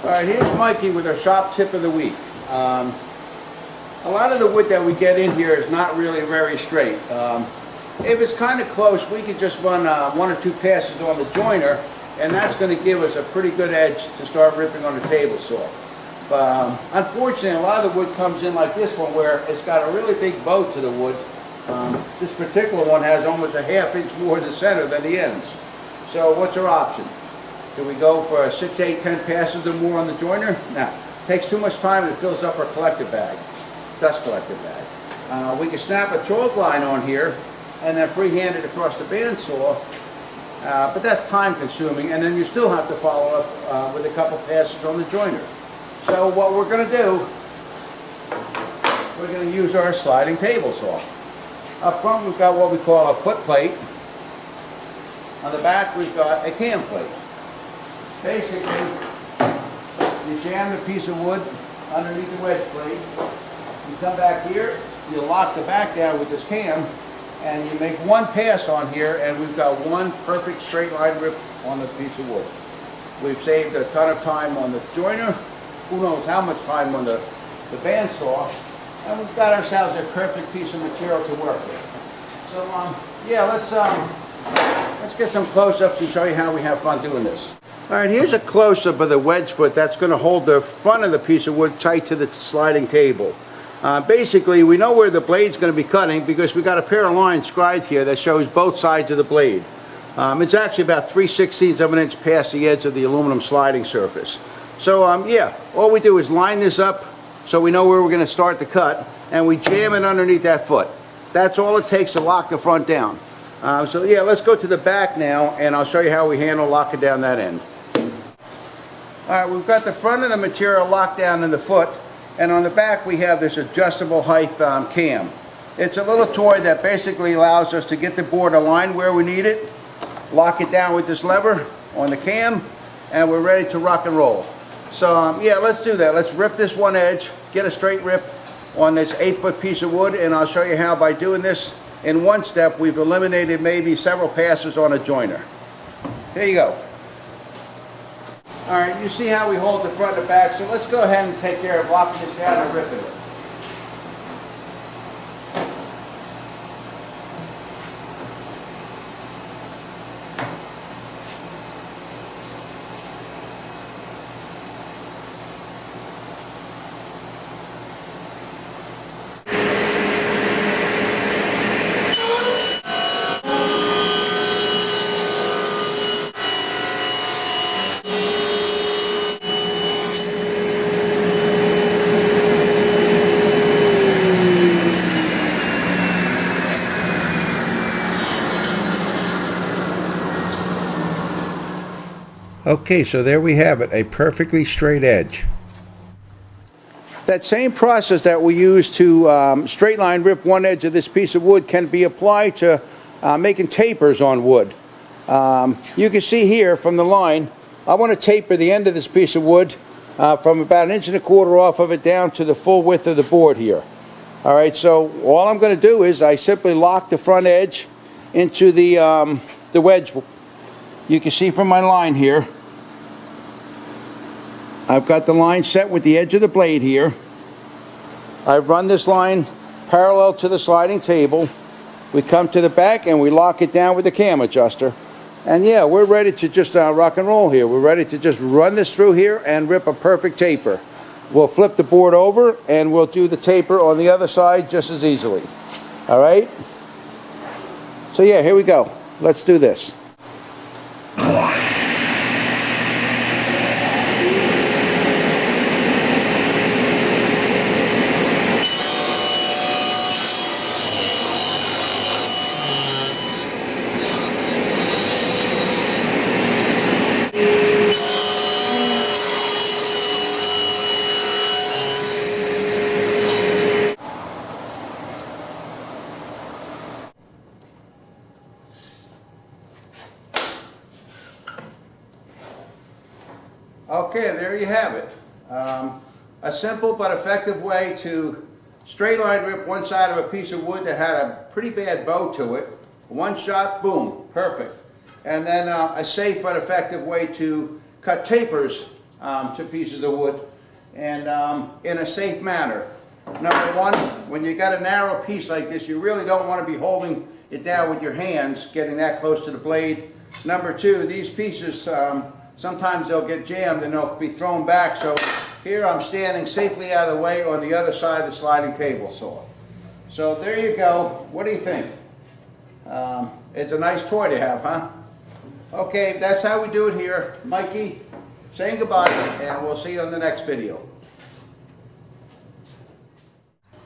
Alright, here's Mikey with our shop tip of the week. A lot of the wood that we get in here is not really very straight. If it's kind of close, we could just run one or two passes on the joiner, and that's going to give us a pretty good edge to start ripping on the table saw. But unfortunately, a lot of the wood comes in like this one, where it's got a really big bow to the wood. This particular one has almost a ½ inch more in the center than the ends. So what's our option? Do we go for 6, 8, 10 passes or more on the joiner? No. It takes too much time and it fills up our collector bag, dust collector bag. We can snap a chalk line on here and then freehand it across the bandsaw, but that's time consuming, and then you still have to follow up with a couple passes on the joiner. So what we're going to do, we're going to use our sliding table saw. Up front we've got what we call a foot plate. On the back we've got a cam plate. Basically, you jam the piece of wood underneath the wedge plate. You come back here, you lock the back down with this cam, and you make one pass on here, and we've got one perfect straight line rip on the piece of wood. We've saved a ton of time on the joiner, who knows how much time on the bandsaw, and we've got ourselves a perfect piece of material to work with. So, yeah, let's get some close-ups and show you how we have fun doing this. Alright, here's a close-up of the wedge foot that's going to hold the front of the piece of wood tight to the sliding table. Basically, we know where the blade's going to be cutting because we've got a pair of lines scribed here that shows both sides of the blade. It's actually about 3/16 of an inch past the edge of the aluminum sliding surface. So, yeah, all we do is line this up so we know where we're going to start the cut, and we jam it underneath that foot. That's all it takes to lock the front down. So, yeah, let's go to the back now, and I'll show you how we handle locking down that end. Alright, we've got the front of the material locked down in the foot, and on the back we have this adjustable height cam. It's a little toy that basically allows us to get the board aligned where we need it, lock it down with this lever on the cam, and we're ready to rock and roll. So yeah, let's do that. Let's rip this one edge, get a straight rip on this 8-foot piece of wood, and I'll show you how by doing this in one step we've eliminated maybe several passes on a joiner. Here you go. Alright, you see how we hold the front and back, so let's go ahead and take care of locking this down and ripping it. Okay, so there we have it, a perfectly straight edge. That same process that we use to straight line rip one edge of this piece of wood can be applied to making tapers on wood. You can see here from the line, I want to taper the end of this piece of wood from about 1.25 inches off of it down to the full width of the board here. Alright, so all I'm going to do is I simply lock the front edge into the wedge. You can see from my line here, I've got the line set with the edge of the blade here. I've run this line parallel to the sliding table. We come to the back and we lock it down with the cam adjuster. And yeah, we're ready to just rock and roll here. We're ready to just run this through here and rip a perfect taper. We'll flip the board over and we'll do the taper on the other side just as easily. Alright? So yeah, here we go. Let's do this. Okay, there you have it. A simple but effective way to straight line rip one side of a piece of wood that had a pretty bad bow to it. One shot, boom, perfect. And then a safe but effective way to cut tapers to pieces of wood, and in a safe manner. Number one, when you got a narrow piece like this, you really don't want to be holding it down with your hands, getting that close to the blade. Number two, these pieces, sometimes they'll get jammed and they'll be thrown back. So here I'm standing safely out of the way on the other side of the sliding table saw. So there you go. What do you think? It's a nice toy to have, huh? Okay, that's how we do it here. Mikey, saying goodbye, and we'll see you on the next video.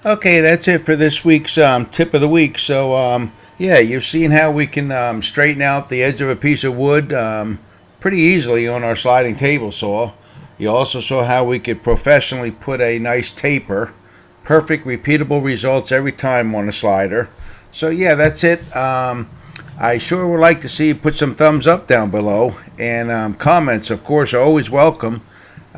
Okay, that's it for this week's tip of the week. So, yeah, you've seen how we can straighten out the edge of a piece of wood pretty easily on our sliding table saw. You also saw how we could professionally put a nice taper. Perfect, repeatable results every time on a slider. So, yeah, that's it. I sure would like to see you put some thumbs up down below. And comments, of course, are always welcome.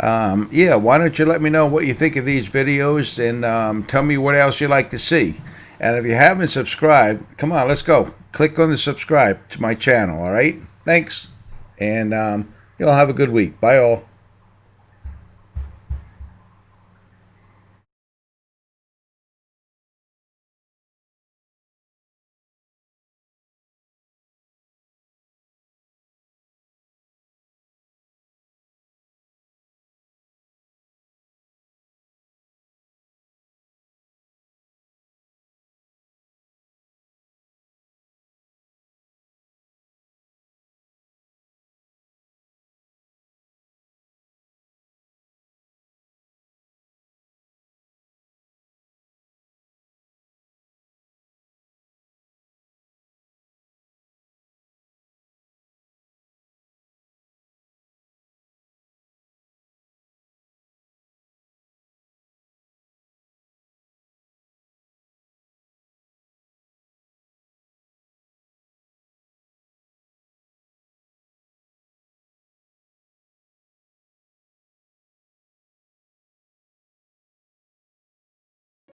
Yeah, why don't you let me know what you think of these videos, and tell me what else you'd like to see. And if you haven't subscribed, come on, let's go. Click on the subscribe to my channel, all right? Thanks. And you'll have a good week. Bye all.